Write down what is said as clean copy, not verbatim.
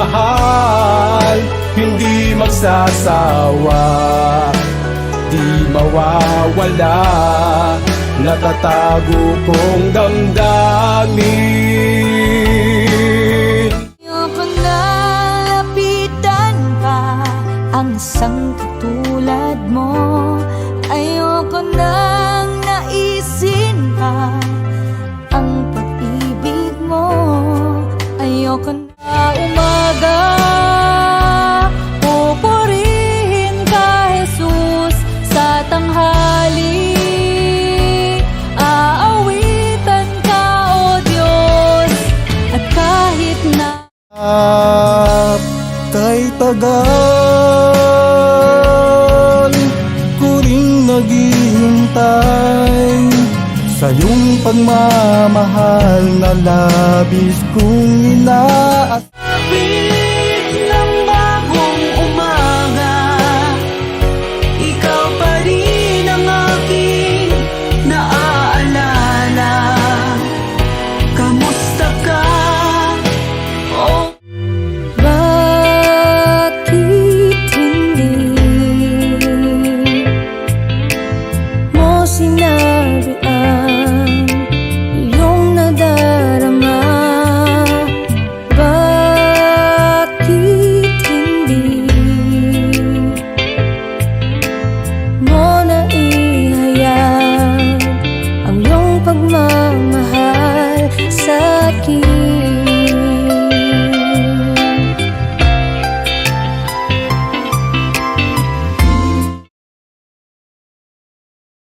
pagmamahal, hindi magsasawa, di mawawala, natatago kong damdamin. Ayoko na lapitan pa ang isang katulad mo. Ayoko nang naisin pa ang pag-ibig mo. Ayoko na umaga pupurihin ka, Jesus, sa tanghali. Aawitan ka, O Diyos, at kahit na Kay tagal ko rin naghihintay sa iyong pagmamahal na labis kong inaas. kapit ng